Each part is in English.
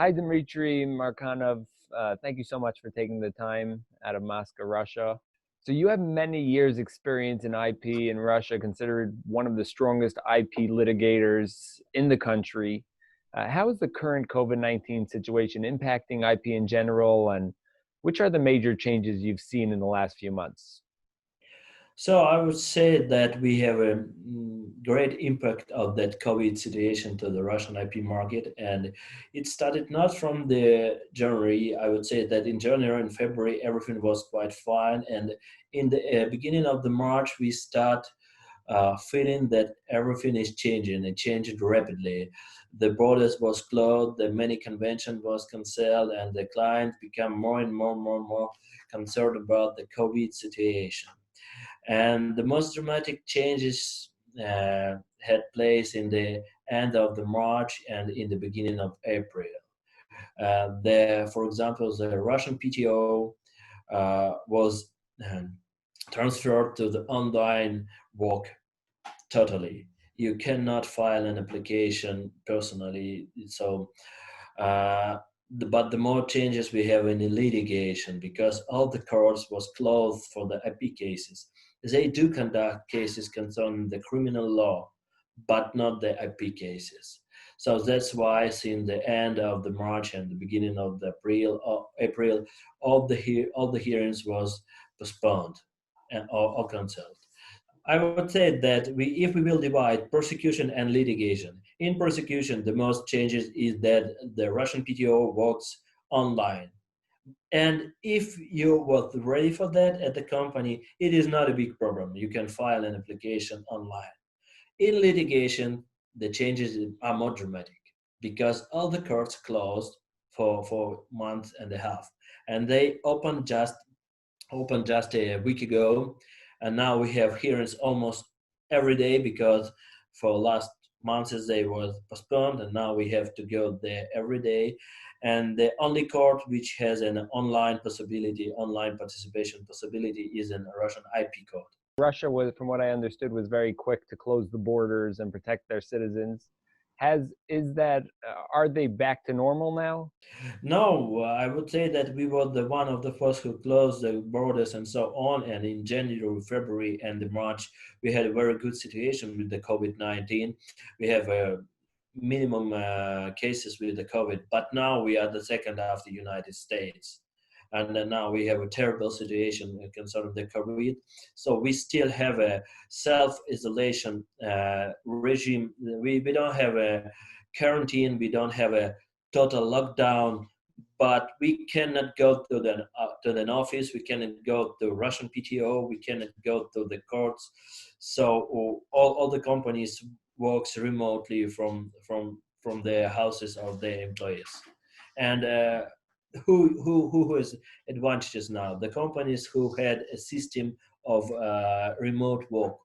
Hi, Dmitry Markanov. Thank you so much for taking the time out of Moscow, Russia. So you have many years experience in IP in Russia, considered one of the strongest IP litigators in the country. How is the current COVID-19 situation impacting IP in general, and which are the major changes you've seen in the last few months? So I would say that we have a great impact of that COVID situation to the Russian IP market, and it started not from the January. I would say that in January and February everything was quite fine, and in the beginning of the March we start feeling that everything is changing. It changed rapidly. The borders was closed, the many convention was cancelled, and the clients become more concerned about the COVID situation. And the most dramatic changes had place in the end of the March and in the beginning of April. For example, the Russian PTO was um, transferred to the online work totally. You cannot file an application personally. So, but the more changes we have in the litigation, because all the courts was closed for the IP cases. They do conduct cases concerning the criminal law, but not the IP cases. So that's why since the end of the March and the beginning of the April, all the hearings was postponed and or cancelled. I would say that if we will divide prosecution and litigation, in prosecution, the most changes is that the Russian PTO works online. And if you were ready for that at the company, it is not a big problem. You can file an application online. In litigation, the changes are more dramatic because all the courts closed for months and a half, and they opened just a week ago, and now we have hearings almost every day because for last months they was postponed, and now we have to go there every day. And the only court which has an online participation possibility, is a Russian IP court. Russia was, from what I understood, was very quick to close the borders and protect their citizens. Are they back to normal now? No, I would say that we were the one of the first who closed the borders and so on. And in January, February, and March, we had a very good situation with the COVID-19. We have a minimum cases with the COVID, but now we are the second after the United States. And then now we have a terrible situation concerning the COVID. So we still have a self-isolation regime. We don't have a quarantine. We don't have a total lockdown, but we cannot go to an office. We cannot go to Russian PTO. We cannot go to the courts. So all the companies works remotely from their houses of their employees. And who has advantages now? The companies who had a system of remote work.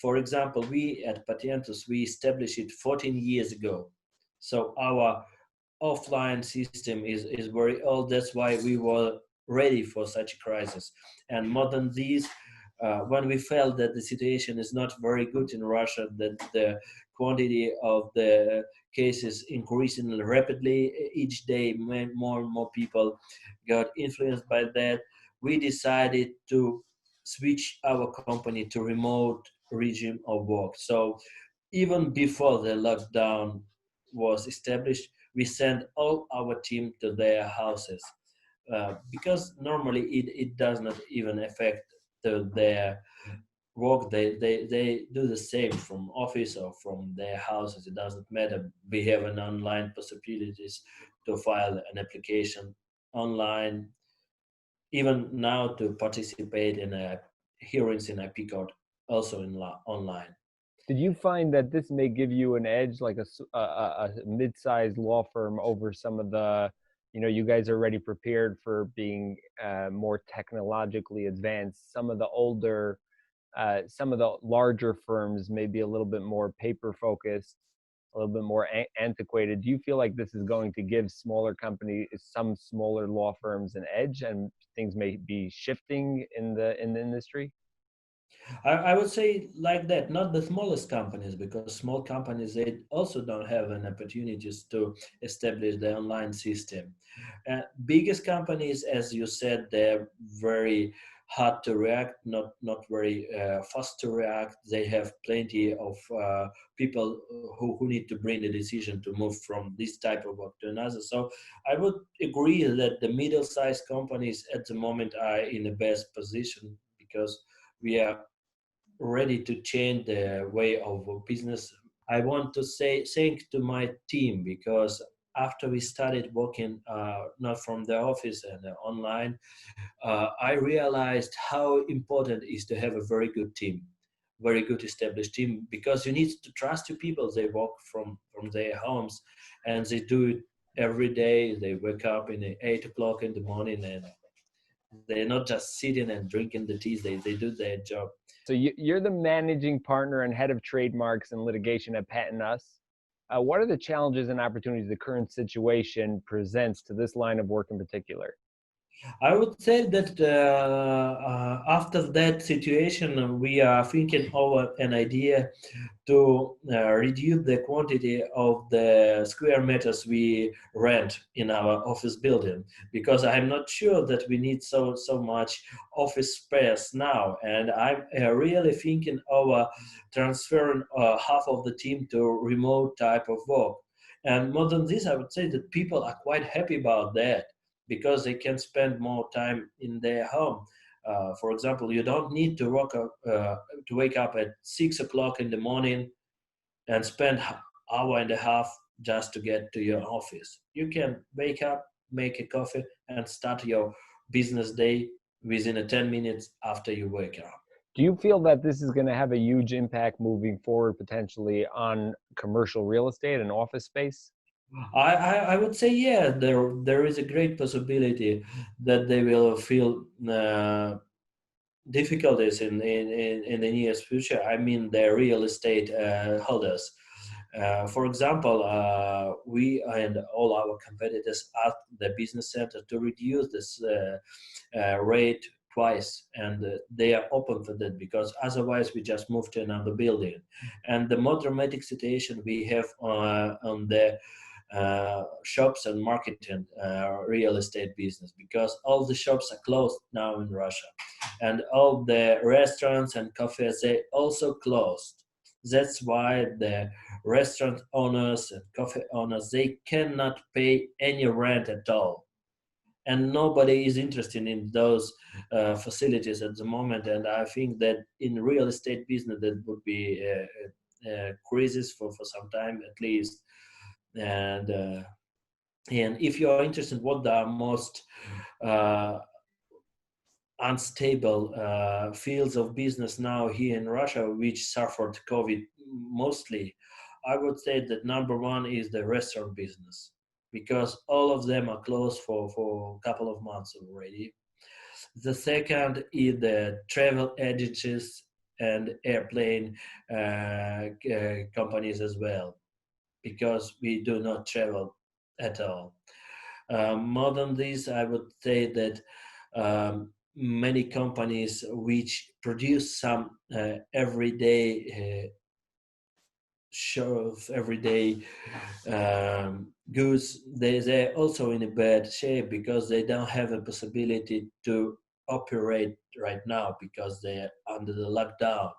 For example, we at Patentus, we established it 14 years ago. So our offline system is very old. That's why we were ready for such a crisis. And more than these, when we felt that the situation is not very good in Russia, that the quantity of the cases increasing rapidly each day, more and more people got influenced by that, we decided to switch our company to remote regime of work. So even before the lockdown was established, we sent all our team to their houses, because normally it does not even affect their work. They do the same from office or from their houses. It doesn't matter. We have an online possibilities to file an application online, even now to participate in hearings in IP court, also online. Did you find that this may give you an edge, like a mid-sized law firm over some of you guys are already prepared for being more technologically advanced. Some of the larger firms may be a little bit more paper focused, a little bit more antiquated. Do you feel like this is going to give some smaller law firms an edge, and things may be shifting in the industry? I would say like that, not the smallest companies, because small companies, they also don't have an opportunities to establish the online system. Biggest companies, as you said, they're very hard to react, not very fast to react. They have plenty of people who need to bring the decision to move from this type of work to another. So I would agree that the middle-sized companies at the moment are in the best position, because we are ready to change the way of business. I want to say thank to my team, because after we started working not from the office and online, I realized how important it is to have a very good team, very good established team, because you need to trust your people. They work from their homes, and they do it every day. They wake up in the 8 o'clock in the morning, and they're not just sitting and drinking the tea. They do their job. So you're the managing partner and head of trademarks and litigation at Patent Us. What are the challenges and opportunities the current situation presents to this line of work in particular? I would say that after that situation, we are thinking over an idea to reduce the quantity of the square meters we rent in our office building, because I'm not sure that we need so much office space now, and I'm really thinking over transferring half of the team to remote type of work. And more than this, I would say that people are quite happy about that, because they can spend more time in their home. For example, you don't need to wake up at 6 o'clock in the morning and spend hour and a half just to get to your office. You can wake up, make a coffee, and start your business day within a 10 minutes after you wake up. Do you feel that this is going to have a huge impact moving forward potentially on commercial real estate and office space? I would say, yeah, there is a great possibility that they will feel difficulties in the nearest future. I mean, the real estate holders. For example, we and all our competitors asked the business center to reduce this rate twice, and they are open for that, because otherwise we just move to another building. And the more dramatic situation we have on the shops and marketing real estate business, because all the shops are closed now in Russia, and all the restaurants and cafes, they also closed. That's why the restaurant owners and coffee owners, they cannot pay any rent at all, and nobody is interested in those facilities at the moment. And I think that in real estate business that would be a crisis for some time at least. And uh, and if you are interested in what the most uh, unstable fields of business now here in Russia, which suffered COVID mostly, I would say that number one is the restaurant business, because all of them are closed for a couple of months already. The second is the travel agencies and airplane companies as well, because we do not travel at all. More than this, I would say that many companies which produce some everyday show of everyday goods, they're also in a bad shape, because they don't have a possibility to operate right now, because they're under the lockdown.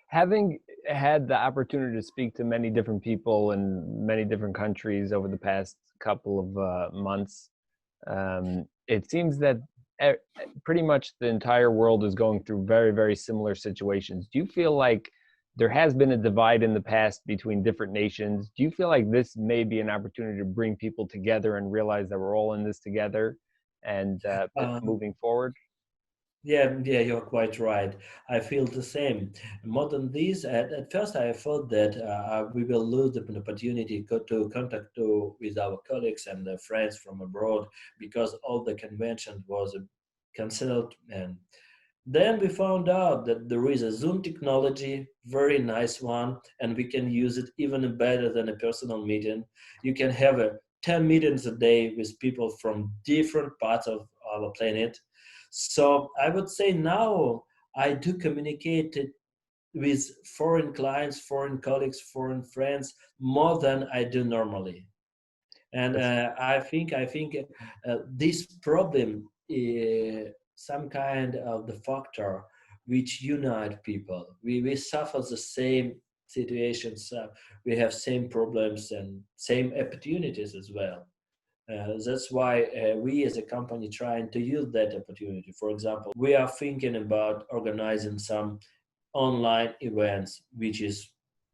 Having had the opportunity to speak to many different people in many different countries over the past couple of months, it seems that e- pretty much the entire world is going through very, very similar situations. Do you feel like there has been a divide in the past between different nations? Do you feel like this may be an opportunity to bring people together and realize that we're all in this together and Um, moving forward? yeah, you're quite right. I feel the same. More than this, at first I thought that we will lose the opportunity to contact with our colleagues and friends from abroad, because all the convention was cancelled. And then we found out that there is a Zoom technology, very nice one, and we can use it even better than a personal meeting. You can have 10 meetings a day with people from different parts of our planet. So I would say now I do communicate with foreign clients, foreign colleagues, foreign friends more than I do normally. And I think this problem is some kind of the factor which unite people. We suffer the same situations. We have same problems and same opportunities as well. That's why we as a company trying to use that opportunity. For example, we are thinking about organizing some online events, which is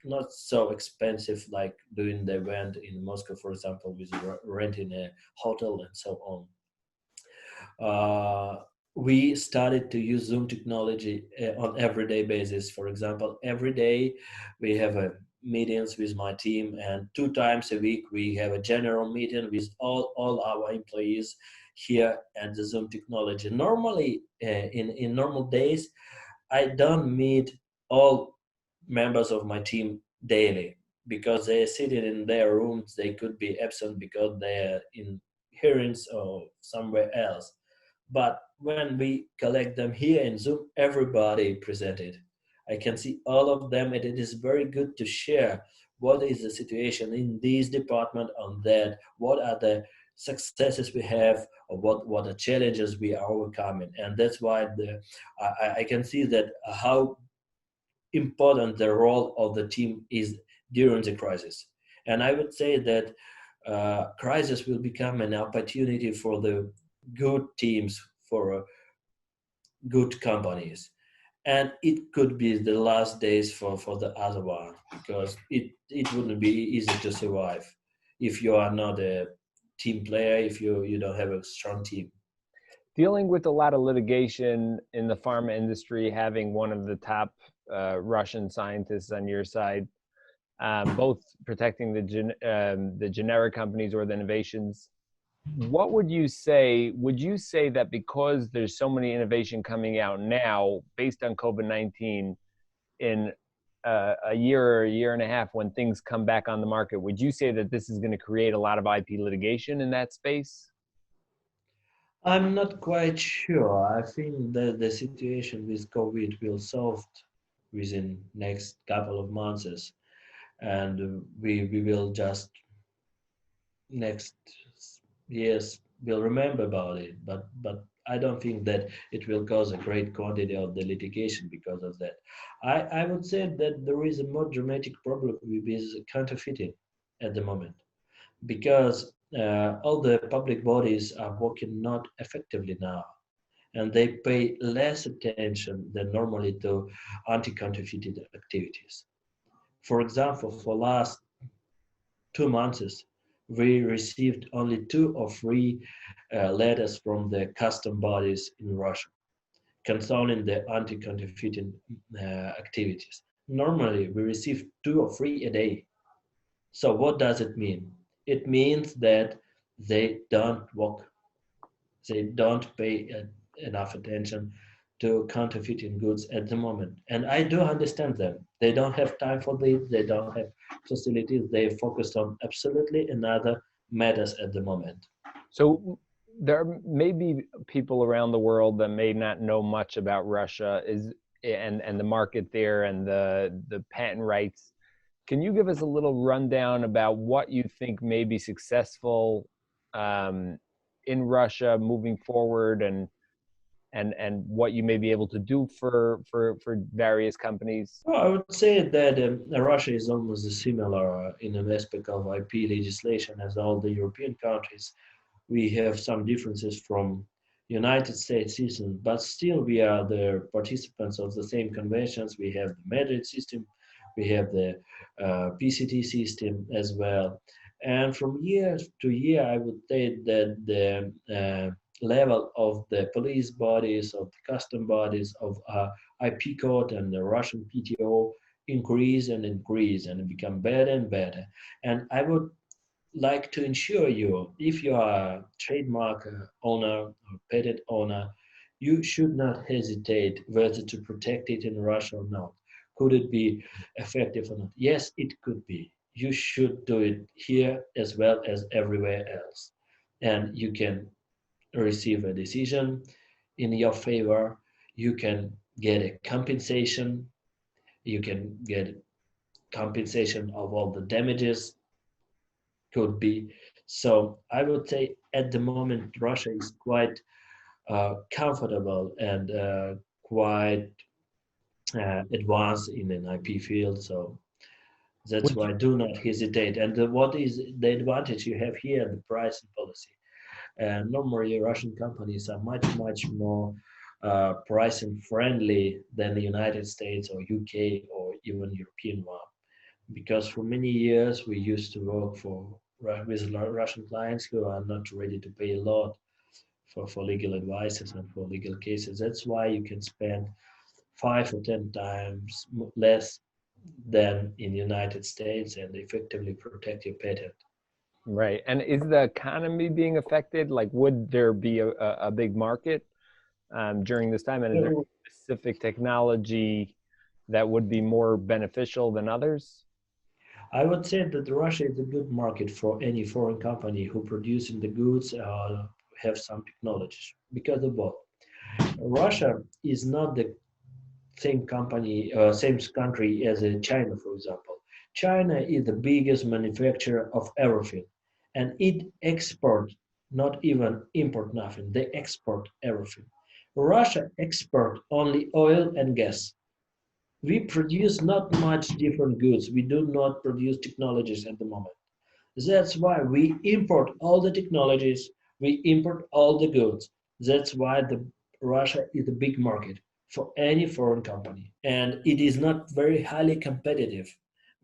not so expensive like doing the event in Moscow, for example, with renting a hotel and so on. We started to use Zoom technology on everyday basis. For example, every day we have meetings with my team, and 2 times a week we have a general meeting with all our employees here at the Zoom technology. Normally, in normal days, I don't meet all members of my team daily because they're sitting in their rooms. They could be absent because they're in hearings or somewhere else. But when we collect them here in Zoom, everybody presented. I can see all of them, and it is very good to share what is the situation in this department on that, what are the successes we have, or what are challenges we are overcoming. And that's why I can see that how important the role of the team is during the crisis. And I would say that crisis will become an opportunity for the good teams, for good companies. And it could be the last days for the other one, because it wouldn't be easy to survive if you are not a team player, if you don't have a strong team. Dealing with a lot of litigation in the pharma industry, having one of the top Russian scientists on your side, both protecting the generic companies or the innovations. What would you say? Would you say that because there's so many innovation coming out now based on COVID-19, in a year or a year and a half, when things come back on the market, would you say that this is going to create a lot of IP litigation in that space? I'm not quite sure. I think that the situation with COVID will solve within next couple of months, and we will just next years will remember about it. But I don't think that it will cause a great quantity of the litigation because of that. I would say that there is a more dramatic problem with counterfeiting at the moment, because all the public bodies are working not effectively now, and they pay less attention than normally to anti-counterfeiting activities. For example, for last 2 months, we received only 2 or 3 letters from the custom bodies in Russia concerning the anti-counterfeiting activities. Normally, we receive 2 or 3 a day. So what does it mean? It means that they don't work. They don't pay enough attention to counterfeiting goods at the moment. And I do understand them. They don't have time for this. They don't have facilities. They focused on absolutely another matters at the moment. So there may be people around the world that may not know much about Russia and the market there and the patent rights. Can you give us a little rundown about what you think may be successful in Russia moving forward, and what you may be able to do for various companies? Well, I would say that Russia is almost similar in an aspect of IP legislation as all the European countries. We have some differences from United States citizens, but still we are the participants of the same conventions. We have the Madrid system, we have the PCT system as well. And from year to year, I would say that the level of the police bodies, of the custom bodies, of IP court and the Russian PTO increase and increase and become better and better. And I would like to ensure you, if you are a trademark owner or patent owner, you should not hesitate whether to protect it in Russia or not. Could it be effective or not? Yes, it could be. You should do it here as well as everywhere else. And you can receive a decision in your favor. You can get a compensation. You can get compensation of all the damages could be. So I would say at the moment Russia is quite comfortable and quite advanced in an IP field. So that's Would you, why do not hesitate. And what is the advantage you have here? The pricing policy. And normally Russian companies are much more pricing friendly than the United States or UK or even European one. Because for many years we used to work with Russian clients who are not ready to pay a lot for legal advices and for legal cases. That's why you can spend 5 or 10 times less than in the United States and effectively protect your patent. right. And is the economy being affected? Like, would there be a big market during this time? And is there So specific technology that would be more beneficial than others? I would say that Russia is a good market for any foreign company who producing the goods have some technologies because of both. Russia is not the same country as China, for example. China is the biggest manufacturer of everything, and it export, not even import nothing. They export everything. Russia export only oil and gas. We produce not much different goods. We do not produce technologies at the moment. That's why we import all the technologies, we import all the goods. That's why the Russia is a big market for any foreign company. And it is not very highly competitive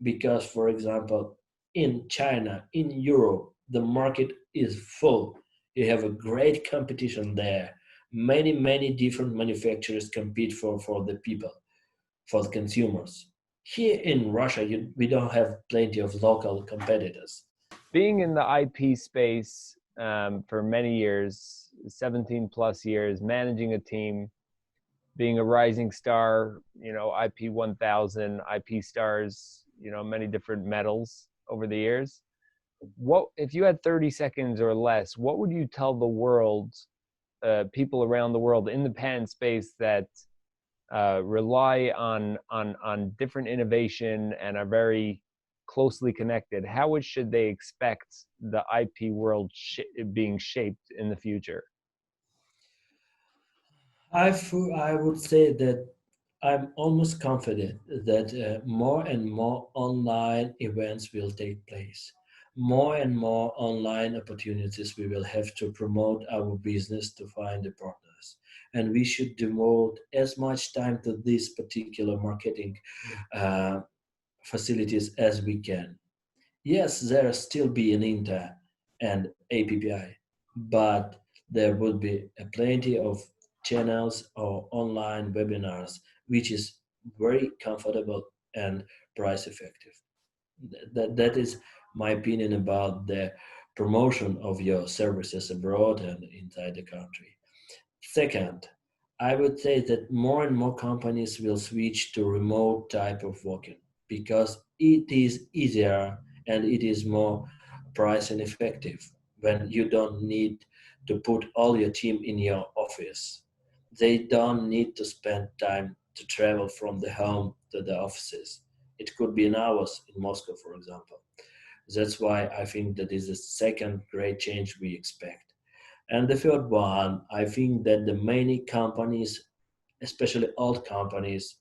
because, for example, in China, in Europe, the market is full. You have a great competition there. Many different manufacturers compete for the people, for the consumers. Here in Russia, we don't have plenty of local competitors. Being in the IP space for many years, 17 plus years, managing a team, being a rising star, IP 1000, IP stars, many different medals over the years. What if you had 30 seconds or less, what would you tell the world, people around the world in the patent space that rely on different innovation and are very closely connected? How should they expect the IP world being shaped in the future? I would say that I'm almost confident that more and more online events will take place. More and more online opportunities we will have to promote our business to find the partners. And we should devote as much time to this particular marketing uh, facilities as we can. Yes, there still be an INTA and APPI, but there would be a plenty of channels or online webinars, which is very comfortable and price effective. That is my opinion about the promotion of your services abroad and inside the country. Second, I would say that more and more companies will switch to remote type of working because it is easier and it is more price and effective when you don't need to put all your team in your office. They don't need to spend time to travel from the home to the offices. It could be in hours in Moscow, for example. That's why I think that is the second great change we expect. And the third one, I think that the many companies, especially old companies,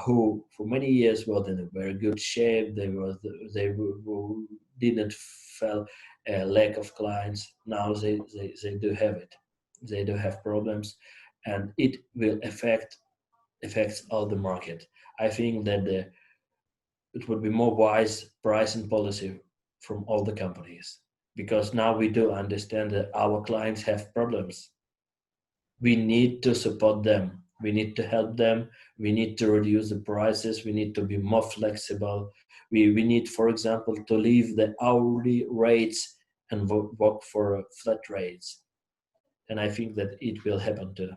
who for many years were in a very good shape, didn't feel a lack of clients. Now they do have it. They do have problems, and it will affects all the market. I think that it would be more wise pricing policy from all the companies because now we do understand that our clients have problems. We need to support them. We need to help them. We need to reduce the prices. We need to be more flexible. We need, for example, to leave the hourly rates and work for flat rates. And I think that it will happen too.